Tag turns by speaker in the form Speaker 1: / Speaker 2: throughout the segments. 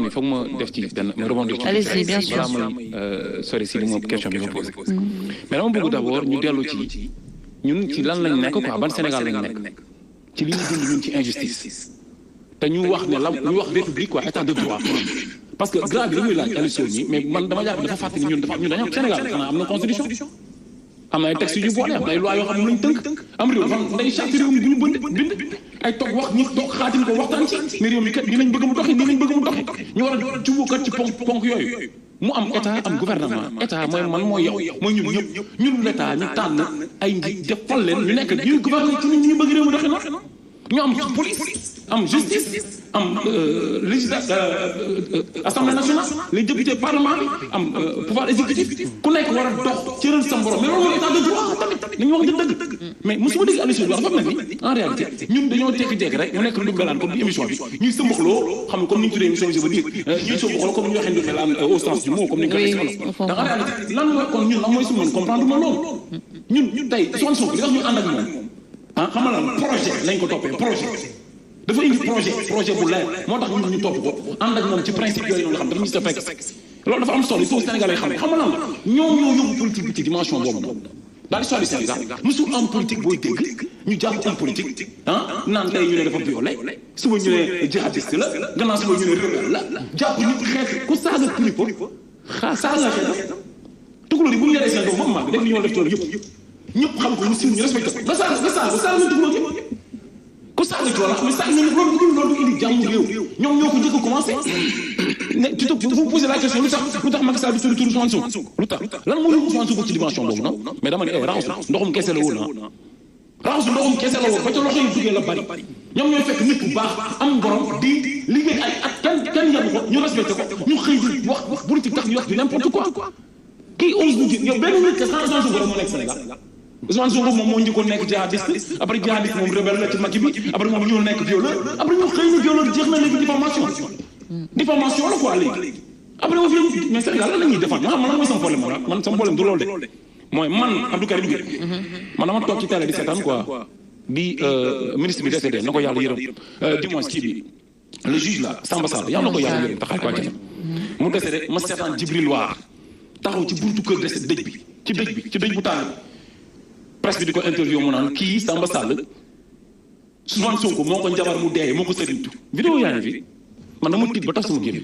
Speaker 1: mais foog ma def ci benn ma rebondir ci.
Speaker 2: allez-y bien sûr
Speaker 1: balaa may sori si li ma question bi ma posé. mais dama bëgg d'abord ñu dellu ci ñun ci lan lañ nekk quoi ban Sénégal lañ nekk ci li ñu dund ñun ci injustice te ñu wax ne la ñu wax république quoi état de droit parce que grave bi li muy laaj élection yi mais man dama jàpp dafa fàttali ñun dañoo Sénégal xanaa am na constitution am na ay textes yu ñu boole am na ay lois yoo xam ne lañ tënk am réew dafa day charte réew mi bu ñu bind ay toog wax ñi toog xaatim ko waxtaan ci ne réew mi kat nii lañ bëgg mu doxi nii lañ bëgg mu doxi ñu war a jubóo kat ci ponk yooyu mu am état am gouvernement état mooy man mooy yow mooy ñun ñëpp ñun l'état ñu tànn ay nji defal leen ñu nekk ñuy gouverner ci nit ñi bëgg réew mi doxi noonu ñu am police am justice am assemblée nationale les députés parlement am pouvoir exécutif ku nekk war a dox cëral sa borom mais loolu mooy état de droit tamit nañu wax dëgg mais mosuma dégg Aliou Sow dafa mel ni en réalité ñun dañoo jékki-jékki rek mu nekk ndumbelaan comme bi émission bi ñuy sëmbaxloo xam ne comme ni ñu tuddee émission je veux dire ñuy sëmbaxloo comme ni ñu waxee ndumbelaan au sens du mot comme ni ñu ko waxee dans en réalité lan mooy kon ñun lan mooy suñu mën comprendre ma loolu ñun tey Ousmane Sonko li tax ñu ànd ak moom ah xam nga projet lañ ko toppee projet dafa indi projet bu leer moo tax ñun ñu topp ko ànd ak moom ci principe yooyu noonu nga xam dafa ñu sa fekk loolu dafa am solo il faut Sénégalais xam nga lan la ñoom ñoo yóbbu politique bi ci dimension boobu noonu dans l'histoire du Sénégal musul am politique booy dégg ñu jàpp am politique ah naan tey ñu ne dafa violé suba ñu ne jihadiste la gannaaw suba ñu ne rebelle la jàpp nit xeex ku saaga kilifa saaga xeex tukulóor yi bu ñu yoree seen doom moom mag def li ñoo def tool yëpp ñëpp xam ko mu siiw ñu respecté ko ba saaga na tukulóor yëpp ku saaga ci wala xam ne saaga nañu loolu indi jàmm réew ñoom ñoo ko njëkk a commencé ne tu te vous posez la question lu tax Macky Sall du tudd Ousmane Sonko lu tax lan moo yóbbu Ousmane Sonko ci dimension boobu non mais dama ne raxasu ndoxum kese la woon raxasu ndoxum kese la woon ba ca loxo yi duggee la bari ñoom ñooy fekk nit bu baax am borom di liggéey ay at kenn yabu ko ñu respecté ko ñu xëy di wax politique tax ñu wax du n'importe quoi kii ose ñu ji yow benn nit que sans Ousmane Sonko rek moo nekk Sénégal Ousmane Sonko moom moo njëkkoon nekk jihadiste après jihadiste moom rebelle la ci Macky bi après moom ñoo nekk violeur après ñu xëy na violeur jeex na léegi diffamation la quoi léegi après moo fi mais Sénégal lan la ñuy defar ma xam man lan mooy sama problème man sama problème du loolu de mooy man Abdou Karim Gueye man dama toog ci télé di seetaan quoi bi ministre bi décédé na ko yàlla yërëm dimanche kii bi le juge là Samba Sall yàlla na ko yàlla yërëm taxaar ko àjjana mu décédé ma seetaan Djibril War taxaw ci buntu kër décédé dëj bi ci dëj bu tàng presse bi di ko interview mu naan kii Samba Sall Ousmane Sonko moo ko njabar mu dee moo ko sëriñtu vidéo yaa ngi fi man dama tiit ba tax sama génn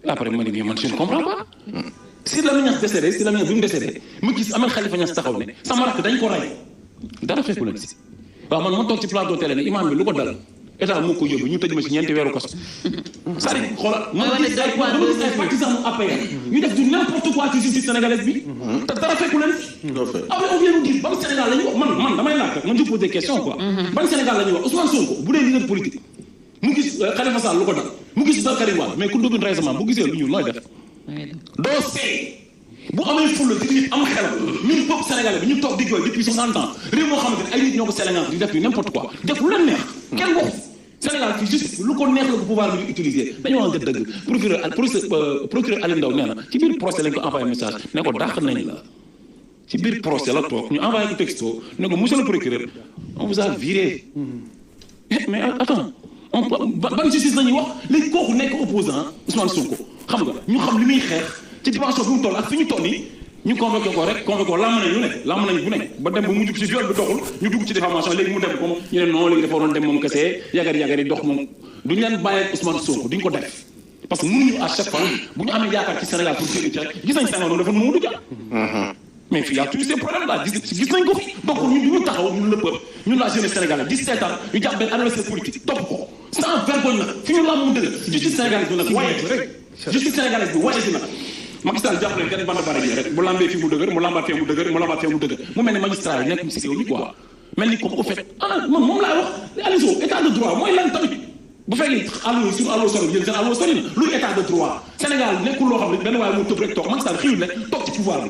Speaker 1: après ma ne mais man je ne comprends pas si la Niass décédé si la Niass bi mu décédé ma gis Ahmed Khalifa Niass taxaw ne sama rakk dañ ko rey dara fekku leen si waaw man ma toog ci plateau télé ne imam bi lu ko dal état moo ko yóbbu ñu tëj ma si ñeenti weeru kaso c'est-à-dire xoolal ma gis ay partisans APR ñu def du n'importe quoi ci justice sénégalaise bi te dara fekku leen après on vient nous dire ban Sénégal la ñuy wax man damay laaj rek man je pose des questions quoi ban Sénégal la ñuy wax Ousmane Sonko bu dee leader politique mu gis Khalifa Sall lu ko dal mu gis Karim Wade mais ku dóobin récemment bu gisee lu ñuul nooy def doo seey bu amee fulla di nit am xelam ñun peuple sénégalais bi ñu toog di jooy depuis 60 ans réew moo xamante ne ay nit ñoo ko Sénégal di def du n'importe quoi def lu leen neex kenn waxu Sénégal fii juste lu ko neex la ko pouvoir bi di utiliser dañoo wax dëgg procureur Aliou Ndao nee na ci biir procès lañ ko envoyé message ne ko dàq nañ la ci biir procès la toog ñu envoyé ko texto ne ko monsieur le procureur on vous a viré mais attends ban justice la ñuy wax léegi kooku nekk opposant Ousmane Sonko xam nga ñu xam li muy xeex ci dimension bi mu toll ak fi ñu toll nii ñu convoqué ko rek convoqué ko lamb nañ bu ne ba dem ba mu jug ci viol bi doxul ñu dugg ci diffamation léegi mu dem comme ñu ne non léegi dafa waroon dem moom kese yagar yi dox moom duñu leen bàyyi ak Ousmane Sonko duñ ko def parce que mënuñu à chaque fois bu ñu amee yaakaar ci Sénégal pour génn ci rek gis nañ Senghor dafa Mamadou Dia mais fii y a tous ces problèmes là gis nañ ko fi donc ñun ñu taxaw ñun le peuple ñun la jeunesse sénégalaise 17 ans ñu jàpp benn adversaire politique topp ko sans vergogne nag fi ñu lam mu dëgg justice sénégalaise bi nag justice sénégalaise bi waaye dina Macky Sall jàpp leen kenn bande bara yi rek bu lambee fii mu dëgër mu lambaat fee mu dëgër mu lambaat fee mu dëgër mu mel ni magistrat yi nekk si réew mi quoi mel ni comme au fait man moom laa wax Aliou Sow état de droit mooy lan tamit bu fekkee allo sur allo sori yéen seen allo sori na luy état de droit Sénégal nekkul loo xam ne benn waaye mu tëb rek toog Macky Sall xëyul rek toog ci pouvoir bi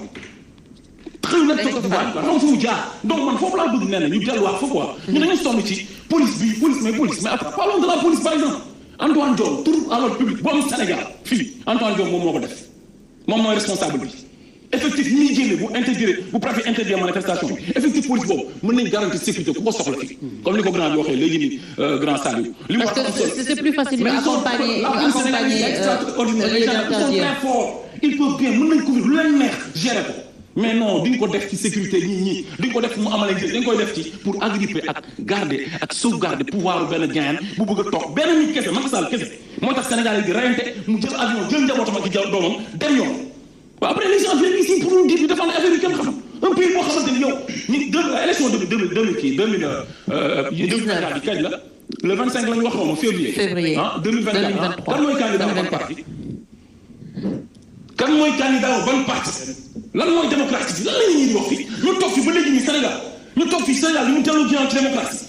Speaker 1: xëyul rek toog ci pouvoir bi xam fu mu jaar donc man foofu laa bëgg nee na ñu delluwaat fa quoi ñu dañu sonn ci police mais parlons de la police par exemple Antoine Diome trouble à l'ordre public bu am Sénégal fii Antoine Diome moom moo ko def moom mooy responsable bi effectif ñi muy génne bu interdire bu préfet interdire manifestation bi effectif police boobu mën nañ garantir sécurité ku ko soxla fi comme ni ko grand bi waxee léegi nii grand Saliou. li mu wax
Speaker 2: c'est plus facile de accompagner
Speaker 1: les gens sont très forts ils peuvent bien mën nañ ko lu leen neex gérer ko. mais non duñ ko def ci sécurité ñi duñ ko def mu amalee njëriñ dañ koy def ci pour agripper ak garder ak sauvegarder pouvoir benn gain bu bëgg a toog benn nit kese Macky Sall kese moo tax Sénégal yi di reyante mu jël avion jël njabootam ak jël doomam dem yoon waaw après les gens viennent ici pour nous dire di défendre affaire yi kenn xam un pays boo xamante ni yow ñi élection de 2024 bi kañ la le 25 la ñu wax moom février ah 2024 kan mooy candidat ban parti kan mooy candidat ban parti lan mooy démocratie bi lan la ñuy wax fii ñu toog fi ba léegi nii Sénégal ñu toog fi Sénégal ñu dellu ginnaaw ci démocratie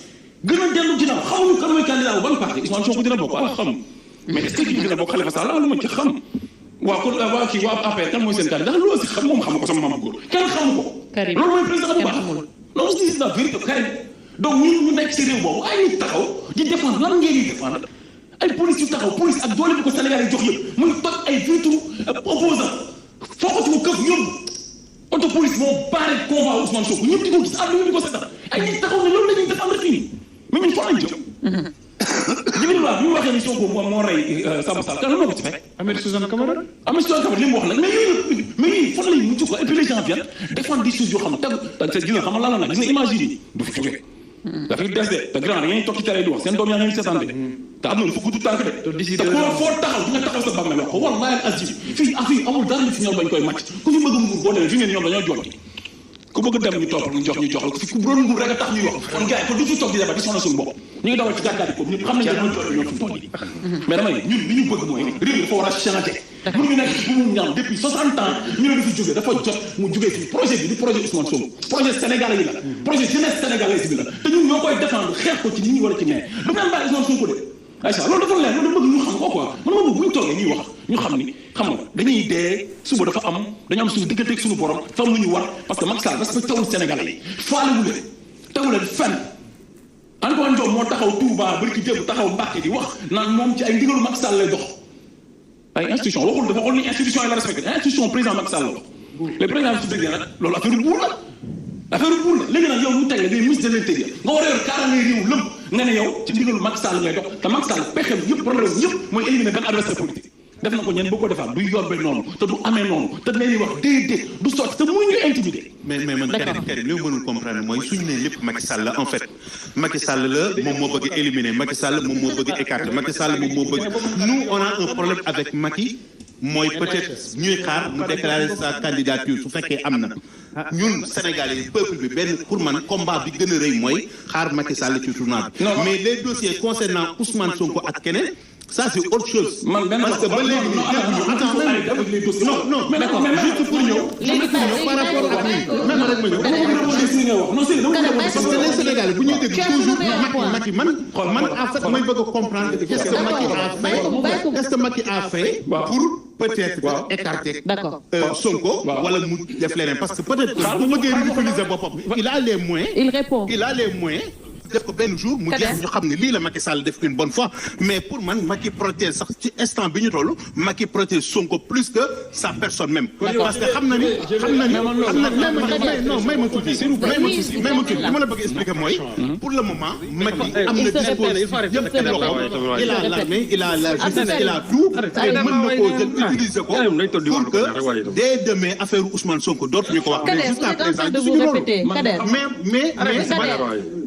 Speaker 1: gën a dellu ginnaaw xamuñu kan mooy candidat ban parti Ousmane Sonko dina bokk wala xam mais est-ce que dina bokk Khalifa Sall lu ma ci xam waa kon waa kii waa APR kan mooy seen candidat lu aussi xam moom xam ko sama maam góor kenn xamu ko loolu mooy président bu baax non c'est la vérité Karim donc ñu nekk ci réew boobu ay nit taxaw di défendre lan ngeen di défendre ay police yu taxaw police ak doole bi ko Sénégal yi jox yëpp muy toj ay vitre opposant foogatu ko këf yóbbu auto police moo baare convoi Ousmane Sonko ñëpp di ko gis àdduna di ko seetal ay nit taxaw ne loolu la ñuy défendre fii nii mais ñun fan lañ jëm. Djibril War bi mu waxee ni Sonko moo rey Samba Sall kan la moo ko ci fekk. Ahmed Suzanne Camara li mu wax nag mais yooyu fan lañ mujj ko et puis les gens viennent défendre des choses yoo xam ne tegu gis nga xam nga lan la nag gis nga image yi du fi jógee. dafay des de te grand da ngeen toog ci télé di wax seen doom yaa ngi seetaan te am na lu fa gudd tànk de te foo taxaw di nga taxaw sa bàmmeel wax ko wallahi azim fii amul dara lu fi ñor bañ koy màcc ku fi bëgg nguur boo demee fi ngeen ñoom dañoo jot ku bëgg dem ñu topp ñu jox la ko fi ku doon nguur rek a tax ñuy wax kon gars yi kon du fi toog di débat di sonal suñu bopp ñu ngi dawal ci gàddaadi ko ñëpp xam nañ dañoo jot ñoom fi toll yi mais dama ne ñun li ñu bëgg mooy réew mi dafa war a changer mun ñu nekk bu mu ñaam depuis 60 ans ñu ne du fi jógee dafa jot mu jógee fii projet bi du projet Ousmane Sonko projet sénégalais yi la projet jeunesse sénégalaise bi la te ñun ñoo koy défendre xeex ko ci nit ñi wala ci nee du ngeen bàyyi Ousmane Sonko de Aïcha loolu dafa leer loolu bëgg ñu xam ko quoi man ma bëgg bu ñu toogee ñuy wax ñu xam ni xam nga dañuy dee suba dafa am dañu am suñu digganteeg suñu borom fa am lu ñu war parce que Macky Sall respecté wul sénégalais yi faalewu leen tewu leen fenn Antoine Diome moo taxaw Touba bari ki jëm taxaw Mbàkke di wax naan moom ci ay ndigalu Macky Sall lay dox ay institution waxul dafa xool ni institution yi la respecté institution président Macky Sall la wax les présidents su dëgg nag loolu affaire buur la léegi nag yow ñu teg la ngay ministre de l'intérieur nga war a yor kaaraange réew lëmb nga ne yow ci ndigalu Macky Sall ngay dox te Macky Sall pexem yëpp problème yëpp mooy éliminer benn adversaire politique def na ko ñenn boo ko defaat du yombe noonu te du amee noonu te dañuy wax déedéet du sotti te mënuñu intimider.
Speaker 3: mais man Karim li mu mënul comprendre mooy suñu ne lépp Macky Sall la en fait Macky Sall la moom moo bëgg éliminer Macky Sall moom moo bëgg écarter Macky Sall moom moo bëgg nous on a un problème avec Macky mooy peut-être ñuy xaar mu déclarer sa candidature su fekkee am na ñun Sénégalais yi peuple bi benn pour man combat bi gën a rëy mooy xaar Macky Sall ci tournoi bi mais les dossiers concernant Ousmane Sonko ak keneen ça c'est autre chose. Parce que ba léegi nii non juste pour ñëw par rapport ak même rek ma ñëw parce que les Sénégalais bu ñuy dégg toujours Macky man en fait may bëgg a comprendre qu'est-ce que Macky a fait pour peut-être écarter Sonko wala mu def leneen parce que peut-être bu bëggee ridiculiser boppam il a les moyens def ko benn jour mu jeex ñu xam ne lii la Macky Sall def une bonne fois mais pour man Macky protège sax ci instant bi ñu toll Macky protège Sonko plus que sa personne même parce que xam na ni non may ma tuuti li ma la bëgg expliquer mooy pour le moment Macky am na dispositif yëpp loxo il a l'armée il a la justice il a tout et mën na koo jël utiliser ko pour que dès demain affaire Ousmane Sonko dootuñu ko wax mais jusqu'à présent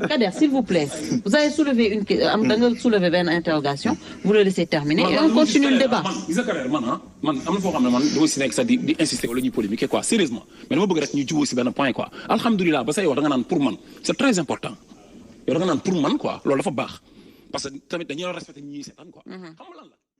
Speaker 2: Kader, s'il vous plaît, vous avez soulevé une interrogation, vous le laissez terminer et on continue le débat.
Speaker 1: man am na foo xam ne man doo si nekk sax di insister wala ñuy polémiquer quoi sérieusement mais dama bëgg rek ñu jubóo si benn point quoi alhamdulilah ba say wax da nga naan pour man c'est très important yow da nga naan pour man quoi loolu dafa baax parce que tamit dañuy respecter ñi ñuy seetaan quoi xam nga lan la